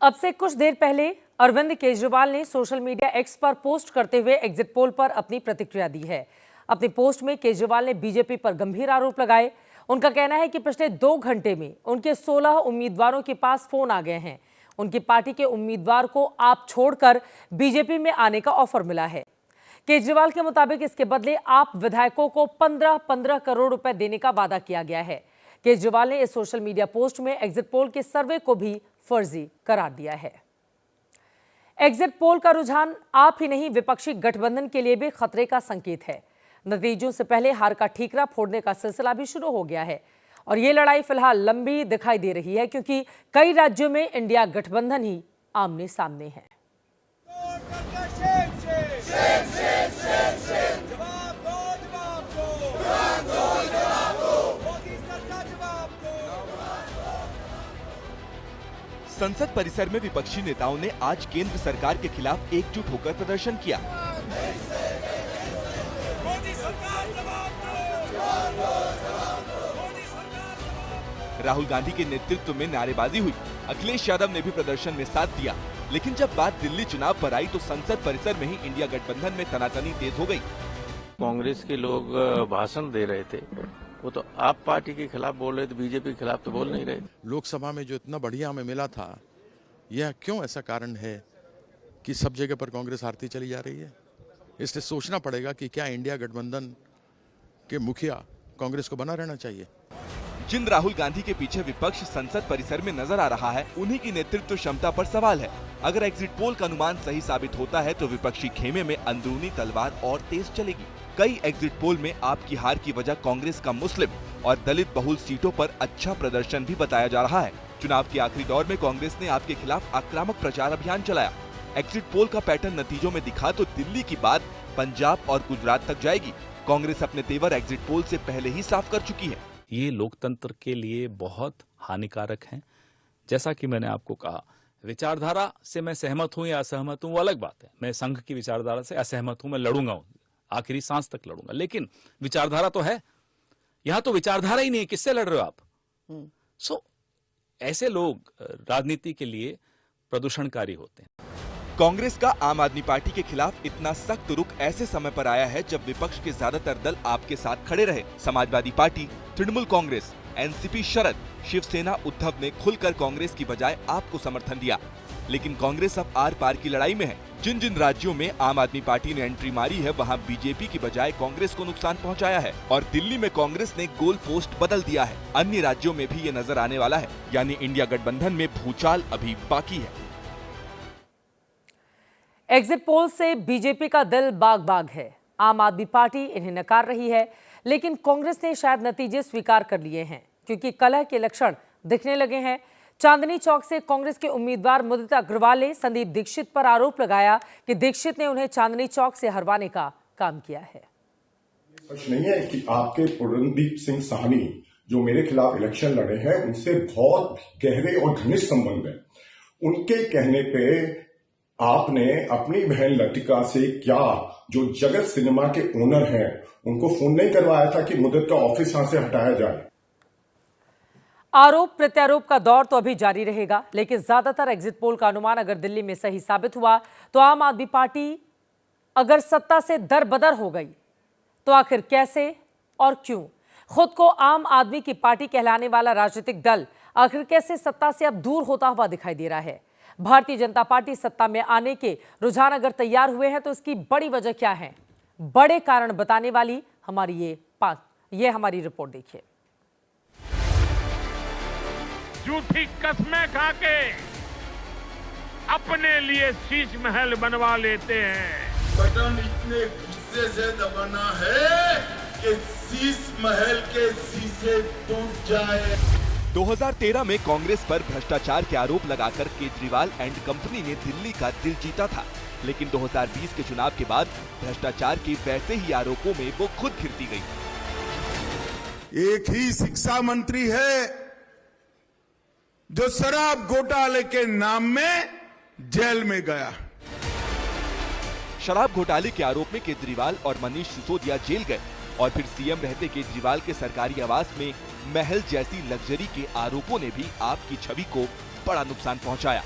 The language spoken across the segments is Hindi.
अब से कुछ देर पहले अरविंद केजरीवाल ने सोशल मीडिया एक्स पर पोस्ट करते हुए एग्जिट पोल पर अपनी प्रतिक्रिया दी है। अपनी पोस्ट में केजरीवाल ने बीजेपी पर गंभीर आरोप लगाए। उनका कहना है कि पिछले 2 घंटे में उनके 16 उम्मीदवारों के पास फोन आ गए हैं। उनकी पार्टी के उम्मीदवार को आप छोड़कर बीजेपी में आने का ऑफर मिला है। केजरीवाल के मुताबिक इसके बदले आप विधायकों को 15-15 करोड़ रुपए देने का वादा किया गया है। केजरीवाल ने इस सोशल मीडिया पोस्ट में एग्जिट पोल के सर्वे को भी फर्जी करार दिया है। एग्जिट पोल का रुझान आप ही नहीं, विपक्षी गठबंधन के लिए भी खतरे का संकेत है। नतीजों से पहले हार का ठीकरा फोड़ने का सिलसिला भी शुरू हो गया है और ये लड़ाई फिलहाल लंबी दिखाई दे रही है क्योंकि कई राज्यों में इंडिया गठबंधन ही आमने सामने है। संसद परिसर में विपक्षी नेताओं ने आज केंद्र सरकार के खिलाफ एकजुट होकर प्रदर्शन किया। राहुल गांधी के नेतृत्व में नारेबाजी हुई। अखिलेश यादव ने भी प्रदर्शन में साथ दिया, लेकिन जब बात दिल्ली चुनाव पर आई तो संसद परिसर में ही इंडिया गठबंधन में तनातनी तेज हो गई। कांग्रेस के लोग भाषण दे रहे थे, वो तो आप पार्टी के खिलाफ बोल रहे थे, बीजेपी के खिलाफ तो बोल नहीं रहे। लोकसभा में जो इतना बढ़िया हमें मिला था, यह क्यों ऐसा कारण है कि सब जगह पर कांग्रेस हारती चली जा रही है? इसलिए सोचना पड़ेगा कि क्या इंडिया गठबंधन के मुखिया कांग्रेस को बना रहना चाहिए। जिन राहुल गांधी के पीछे विपक्ष संसद परिसर में नजर आ रहा है, उन्हीं की नेतृत्व क्षमता पर सवाल है। अगर एग्जिट पोल का अनुमान सही साबित होता है तो विपक्षी खेमे में अंदरूनी तलवार और तेज चलेगी। कई एग्जिट पोल में आपकी हार की वजह कांग्रेस का मुस्लिम और दलित बहुल सीटों पर अच्छा प्रदर्शन भी बताया जा रहा है। चुनाव के आखिरी दौर में कांग्रेस ने आपके खिलाफ आक्रामक प्रचार अभियान चलाया। एग्जिट पोल का पैटर्न नतीजों में दिखा तो दिल्ली की बात पंजाब और गुजरात तक जाएगी। कांग्रेस अपने तेवर एग्जिट पोल से पहले ही साफ कर चुकी है। ये लोकतंत्र के लिए बहुत हानिकारक है। जैसा कि मैंने आपको कहा, विचारधारा से मैं सहमत हूं या असहमत हूं वो अलग बात है। मैं संघ की विचारधारा से असहमत हूं, मैं लड़ूंगा, आखिरी सांस तक लड़ूंगा, लेकिन विचारधारा तो है। यहां तो विचारधारा ही नहीं, किससे लड़ रहे हो आप? ऐसे लोग राजनीति के लिए प्रदूषणकारी होते हैं। कांग्रेस का आम आदमी पार्टी के खिलाफ इतना सख्त रुख ऐसे समय पर आया है जब विपक्ष के ज्यादातर दल आपके साथ खड़े रहे। समाजवादी पार्टी, तृणमूल कांग्रेस, एनसीपी शरद, शिवसेना उद्धव ने खुलकर कांग्रेस की बजाय आपको समर्थन दिया। लेकिन कांग्रेस अब आर पार की लड़ाई में है। जिन जिन राज्यों में आम आदमी पार्टी ने एंट्री मारी है, वहां बीजेपी की बजाय कांग्रेस को नुकसान पहुंचाया है और दिल्ली में कांग्रेस ने गोल पोस्ट बदल दिया है। अन्य राज्यों में भी ये नजर आने वाला है, यानी इंडिया गठबंधन में भूचाल अभी बाकी है। एग्जिट पोल से बीजेपी का दिल बाग बाग है। आम आदमी पार्टी इन्हें नकार रही है, लेकिन कांग्रेस ने शायद नतीजे स्वीकार कर लिए हैं क्योंकि कलह के लक्षण दिखने लगे हैं। चांदनी चौक से कांग्रेस के उम्मीदवार मुदित अग्रवाल ने संदीप दीक्षित पर आरोप लगाया कि दीक्षित ने उन्हें चांदनी चौक से हरवाने का काम किया है। सच नहीं है कि आपके रणदीप सिंह साहनी जो मेरे खिलाफ इलेक्शन लड़े हैं, उनसे बहुत गहरे और घनिष्ठ संबंध है। उनके कहने पे आपने अपनी बहन लतिका से क्या, जो जगत सिनेमा के ओनर हैं, उनको फोन नहीं करवाया था कि मुदित का ऑफिस यहां से हटाया जाए? आरोप प्रत्यारोप का दौर तो अभी जारी रहेगा, लेकिन ज्यादातर एग्जिट पोल का अनुमान अगर दिल्ली में सही साबित हुआ तो आम आदमी पार्टी अगर सत्ता से दरबदर हो गई तो आखिर कैसे और क्यों? खुद को आम आदमी की पार्टी कहलाने वाला राजनीतिक दल आखिर कैसे सत्ता से अब दूर होता हुआ दिखाई दे रहा है? भारतीय जनता पार्टी सत्ता में आने के रुझान अगर तैयार हुए हैं तो इसकी बड़ी वजह क्या है? बड़े कारण बताने वाली हमारी ये हमारी रिपोर्ट देखिए। झूठी कस्में खा के अपने लिए शीश महल बनवा लेते हैं। बटन इतने गुस्से से दबाना है कि शीश महल के शीशे टूट जाए। 2013 में कांग्रेस पर भ्रष्टाचार के आरोप लगाकर केजरीवाल एंड कंपनी ने दिल्ली का दिल जीता था, लेकिन 2020 के चुनाव के बाद भ्रष्टाचार के वैसे ही आरोपों में वो खुद घिरती गई। एक ही शिक्षा मंत्री है जो शराब घोटाले के नाम में जेल में गया। शराब घोटाले के आरोप में केजरीवाल और मनीष सिसोदिया जेल गए और फिर सीएम रहते केजरीवाल के सरकारी आवास में महल जैसी लग्जरी के आरोपों ने भी आपकी छवि को बड़ा नुकसान पहुंचाया।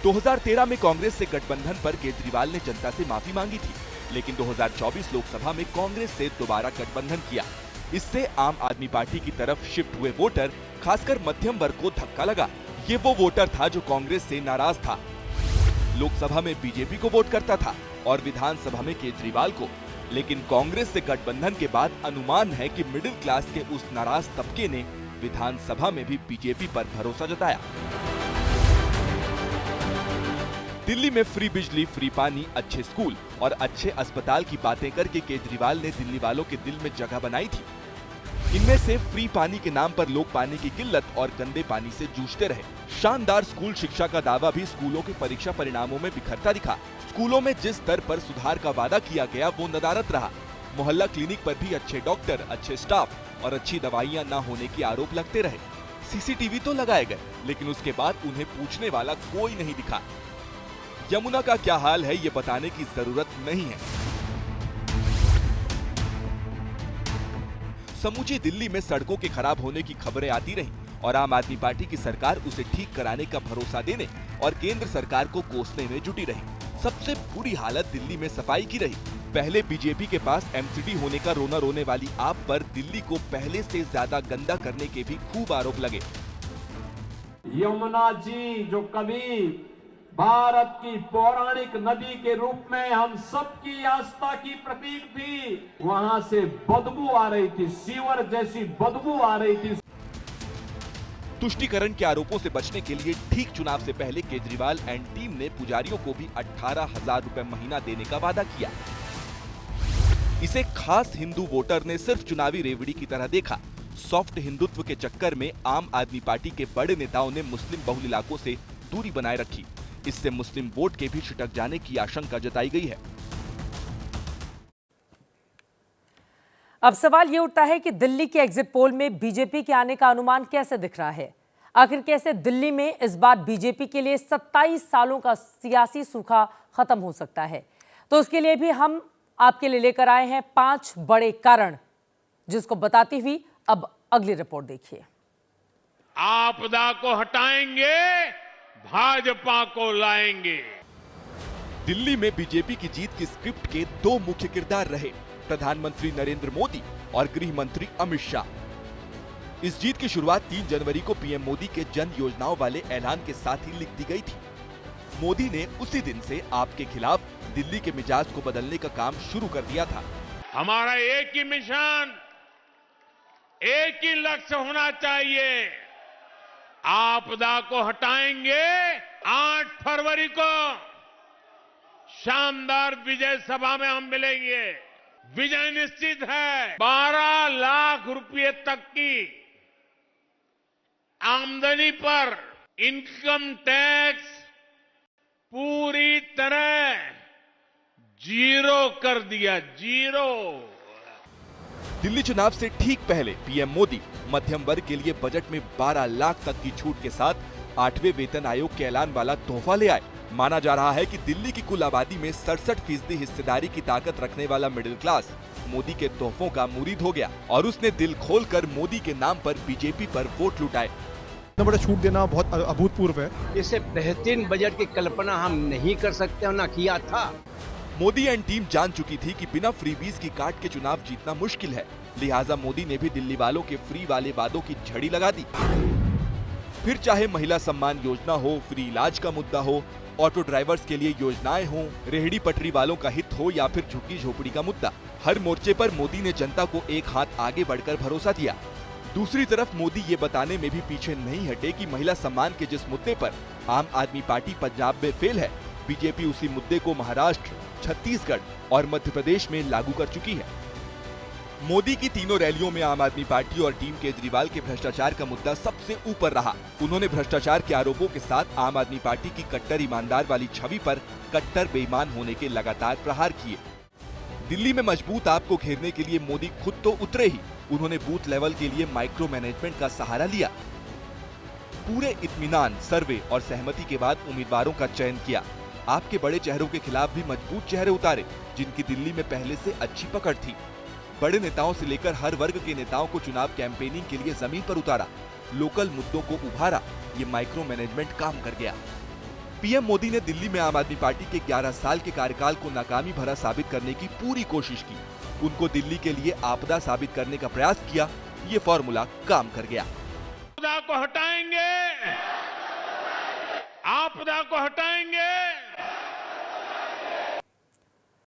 2013 में कांग्रेस से गठबंधन पर केजरीवाल ने जनता से माफी मांगी थी, लेकिन 2024 लोकसभा में कांग्रेस से दोबारा गठबंधन किया। इससे आम आदमी पार्टी की तरफ शिफ्ट हुए वोटर, खासकर मध्यम वर्ग को धक्का लगा। ये वो वोटर था जो कांग्रेस से नाराज था, लोकसभा में बीजेपी को वोट करता था और विधानसभा में केजरीवाल को। लेकिन कांग्रेस से गठबंधन के बाद अनुमान है कि मिडिल क्लास के उस नाराज तबके ने विधानसभा में भी बीजेपी पर भरोसा जताया। दिल्ली में फ्री बिजली, फ्री पानी, अच्छे स्कूल और अच्छे अस्पताल की बातें करके केजरीवाल ने दिल्ली वालों के दिल में जगह बनाई थी। इनमें से फ्री पानी के नाम पर लोग पानी की किल्लत और गंदे पानी से जूझते रहे। शानदार स्कूल शिक्षा का दावा भी स्कूलों के परीक्षा परिणामों में बिखरता दिखा। स्कूलों में जिस स्तर पर सुधार का वादा किया गया वो नदारद रहा। मोहल्ला क्लिनिक पर भी अच्छे डॉक्टर, अच्छे स्टाफ और अच्छी दवाइयां न होने के आरोप लगते रहे। सीसीटीवी तो लगाए गए, लेकिन उसके बाद उन्हें पूछने वाला कोई नहीं दिखा। यमुना का क्या हाल है ये बताने की जरूरत नहीं है। समूची दिल्ली में सड़कों के खराब होने की खबरें आती रहीं और आम आदमी पार्टी की सरकार उसे ठीक कराने का भरोसा देने और केंद्र सरकार को कोसने में जुटी रही। सबसे बुरी हालत दिल्ली में सफाई की रही। पहले बीजेपी के पास एमसीडी होने का रोना रोने वाली आप पर दिल्ली को पहले से ज्यादा गंदा करने के भी खूब आरोप लगे। यमुना जी जो कभी भारत की पौराणिक नदी के रूप में हम सबकी आस्था की प्रतीक थी, वहां से बदबू आ रही थी, सीवर जैसी बदबू आ रही थी। तुष्टीकरण के आरोपों से बचने के लिए ठीक चुनाव से पहले केजरीवाल एंड टीम ने पुजारियों को भी 18,000 रुपए महीना देने का वादा किया। इसे खास हिंदू वोटर ने सिर्फ चुनावी रेवड़ी की तरह देखा। सॉफ्ट हिंदुत्व के चक्कर में आम आदमी पार्टी के बड़े नेताओं ने मुस्लिम बहुल इलाकों से दूरी बनाए रखी। इससे मुस्लिम वोट के भी छिटक जाने की आशंका जताई गई है। अब सवाल ये उठता है कि दिल्ली के एग्जिट पोल में बीजेपी के आने का अनुमान कैसे दिख रहा है। आखिर कैसे दिल्ली में इस बार बीजेपी के लिए 27 सालों का सियासी सूखा खत्म हो सकता है। तो उसके लिए भी हम आपके लिए लेकर आए हैं 5 बड़े कारण, जिसको बताती हुई अब अगली रिपोर्ट देखिए। आपदा को हटाएंगे, भाजपा को लाएंगे। दिल्ली में बीजेपी की जीत की स्क्रिप्ट के 2 मुख्य किरदार रहे, प्रधानमंत्री नरेंद्र मोदी और गृह मंत्री अमित शाह। इस जीत की शुरुआत 3 जनवरी को पीएम मोदी के जन योजनाओं वाले ऐलान के साथ ही लिख दी गई थी। मोदी ने उसी दिन से आपके खिलाफ दिल्ली के मिजाज को बदलने का काम शुरू कर दिया था। हमारा एक ही मिशन, एक ही लक्ष्य होना चाहिए, आपदा को हटाएंगे। 8 फरवरी को शानदार विजय सभा में हम मिलेंगे। विजय निश्चित है। 12 लाख रुपए तक की आमदनी पर इनकम टैक्स पूरी तरह जीरो कर दिया, जीरो। दिल्ली चुनाव से ठीक पहले पीएम मोदी मध्यम वर्ग के लिए बजट में 12 लाख तक की छूट के साथ 8वें वेतन आयोग के ऐलान वाला तोहफा ले आए। माना जा रहा है कि दिल्ली की कुल आबादी में 67% हिस्सेदारी की ताकत रखने वाला मिडिल क्लास मोदी के तोहफों का मुरीद हो गया और उसने दिल खोलकर मोदी के नाम पर बीजेपी पर वोट लुटाए। इतना बड़ा छूट देना बहुत अभूतपूर्व है। इससे बेहतरीन बजट की कल्पना हम नहीं कर सकते और न किया था। मोदी एंड टीम जान चुकी थी कि बिना फ्रीबीज की काट के चुनाव जीतना मुश्किल है, लिहाजा मोदी ने भी दिल्ली वालों के फ्री वाले वादों की झड़ी लगा दी। फिर चाहे महिला सम्मान योजना हो, फ्री इलाज का मुद्दा हो, ऑटो ड्राइवर्स के लिए योजनाएं हो, रेहड़ी पटरी वालों का हित हो या फिर झुग्गी झोपड़ी का मुद्दा, हर मोर्चे पर मोदी ने जनता को एक हाथ आगे बढ़कर भरोसा दिया। दूसरी तरफ मोदी ये बताने में भी पीछे नहीं हटे कि महिला सम्मान के जिस मुद्दे पर आम आदमी पार्टी पंजाब में फेल है, बीजेपी उसी मुद्दे को महाराष्ट्र, छत्तीसगढ़ और मध्य प्रदेश में लागू कर चुकी है। मोदी की तीनों रैलियों में आम आदमी पार्टी और टीम केजरीवाल के भ्रष्टाचार का मुद्दा सबसे ऊपर रहा। उन्होंने भ्रष्टाचार के आरोपों के साथ आम आदमी पार्टी की कट्टर ईमानदार वाली छवि पर कट्टर बेईमान होने के लगातार प्रहार किए। दिल्ली में मजबूत आपको घेरने के लिए मोदी खुद तो उतरे ही, उन्होंने बूथ लेवल के लिए माइक्रो मैनेजमेंट का सहारा लिया। पूरे इत्मीनान, सर्वे और सहमति के बाद उम्मीदवारों का चयन किया। आपके बड़े चेहरों के खिलाफ भी मजबूत चेहरे उतारे, जिनकी दिल्ली में पहले से अच्छी पकड़ थी। बड़े नेताओं से लेकर हर वर्ग के नेताओं को चुनाव कैंपेनिंग के लिए जमीन पर उतारा, लोकल मुद्दों को उभारा। ये माइक्रो मैनेजमेंट काम कर गया। पीएम मोदी ने दिल्ली में आम आदमी पार्टी के 11 साल के कार्यकाल को नाकामी भरा साबित करने की पूरी कोशिश की। उनको दिल्ली के लिए आपदा साबित करने का प्रयास किया। ये फॉर्मूला काम कर गया। आपदा को हटाएंगे, आपदा को हटाएंगे